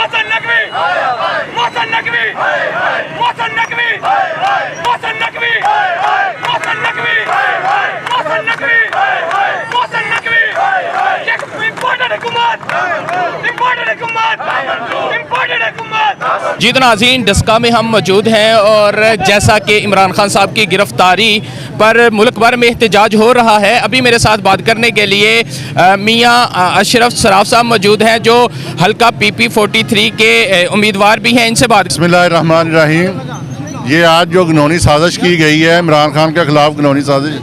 Mohsin Naqvi, Mohsin Naqvi, Mohsin Naqvi, Mohsin Naqvi, Mohsin Naqvi, Mohsin Naqvi, Mohsin Naqvi, imported हुकूमत, imported हुकूमत, imported हुकूमत। जी तो नाज़रीन, डस्का में हम मौजूद हैं और जैसा कि इमरान खान साहब की गिरफ्तारी पर मुल्क भर में एहतजाज हो रहा है, अभी मेरे साथ बात करने के लिए मियाँ अशरफ सराफ साहब मौजूद हैं जो हल्का PP 43 के उम्मीदवार भी हैं। इनसे बात। बिस्मिल्लाहिर्रहमानिर्रहीम। ये आज जो घिनौनी साजिश की गई है, इमरान खान के ख़िलाफ़ घिनौनी साजिश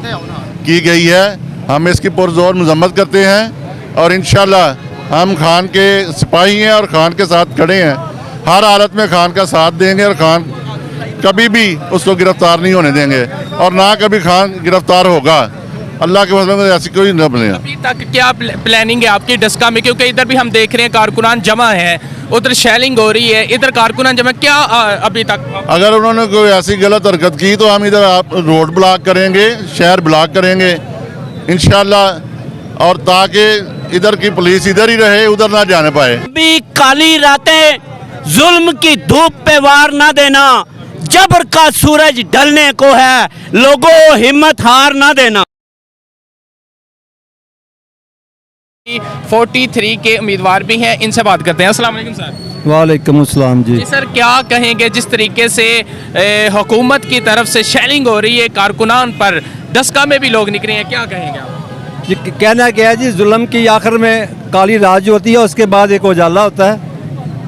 की गई है, हम इसकी पुरज़ोर मज़म्मत करते हैं और इंशाअल्लाह हम खान के सिपाही हैं और खान के साथ खड़े हैं। हर हालत में खान का साथ देंगे और खान कभी भी उसको गिरफ्तार नहीं होने देंगे और ना कभी खान गिरफ्तार होगा। अल्लाह के फजल में ऐसी कोई न बने। अभी तक क्या प्लानिंग है आपकी डस्का में, क्योंकि इधर भी हम देख रहे हैं कारकुनान जमा है, उधर शेलिंग हो रही है, इधर कारकुनान जमा, क्या अभी तक? अगर उन्होंने कोई ऐसी गलत हरकत की तो हम इधर रोड ब्लॉक करेंगे, शहर ब्लॉक करेंगे इंशाअल्लाह, और ताकि इधर की पुलिस इधर ही रहे, उधर ना जाने पाए। अभी काली रातें जुल्म की धूप पे वार ना देना, जबर का सूरज ढलने को है, लोगों हिम्मत हार ना देना। 43 के उम्मीदवार भी हैं, इनसे बात करते हैं। अस्सलाम वालेकुम सर। वालेकुम अस्सलाम जी। जी सर, क्या कहेंगे जिस तरीके से हुकूमत की तरफ से शेलिंग हो रही है कारकुनान पर, डस्का में भी लोग निकले हैं, क्या कहेंगे आप? जी कहना क्या है जी, जुल्म की आखिर में काली रात जो होती है उसके बाद एक उजाला होता है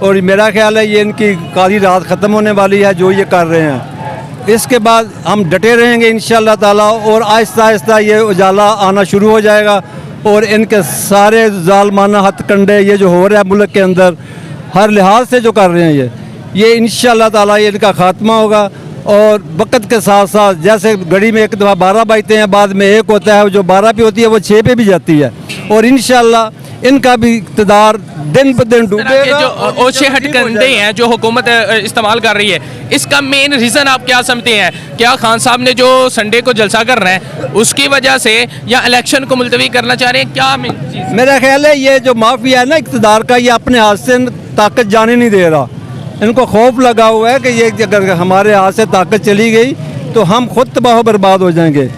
और मेरा ख्याल है ये इनकी काली रात ख़त्म होने वाली है जो ये कर रहे हैं। इसके बाद हम डटे रहेंगे इंशाअल्लाह ताला और आहिस्ता आहिस्ता ये उजाला आना शुरू हो जाएगा और इनके सारे जालमाना हथकंडे ये जो हो रहा है मुल्क के अंदर हर लिहाज से जो कर रहे हैं ये इंशाअल्लाह ताला ये इनका खात्मा होगा। और वक्त के साथ साथ जैसे घड़ी में एक दफ़ा 12 बजते हैं, बाद में 1 होता है, जो 12 पे होती है वो 6 पे भी जाती है और इंशाअल्लाह इनका भी इक़्तिदार दिन ब दिन डूबेगा। जो ओछे हथकंडे हैं जो हुकूमत इस्तेमाल कर रही है, इसका मेन रीज़न आप क्या समझते हैं? क्या खान साहब ने जो संडे को जलसा कर रहे हैं उसकी वजह से, या इलेक्शन को मुलतवी करना चाह रहे हैं, क्या मेरा ख्याल है ये जो माफिया है ना इक़्तिदार का, ये अपने हाथ से ताकत जाने नहीं दे रहा। इनको खौफ लगा हुआ है कि ये अगर हमारे हाथ से ताकत चली गई तो हम खुद तबाह बर्बाद हो जाएंगे।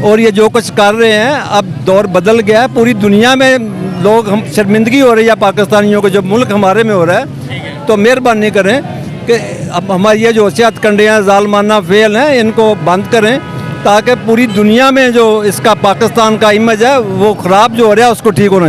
और ये जो कुछ कर रहे हैं, अब दौर बदल गया है, पूरी दुनिया में लोग हम शर्मिंदगी हो रही है पाकिस्तानियों को, जो मुल्क हमारे में हो रहा है। तो मेहरबानी करें कि अब हमारी ये जो हथकंडियाँ जालमाना फेल हैं इनको बंद करें ताकि पूरी दुनिया में जो इसका पाकिस्तान का इमेज है वो ख़राब जो हो रहा है उसको ठीक होना।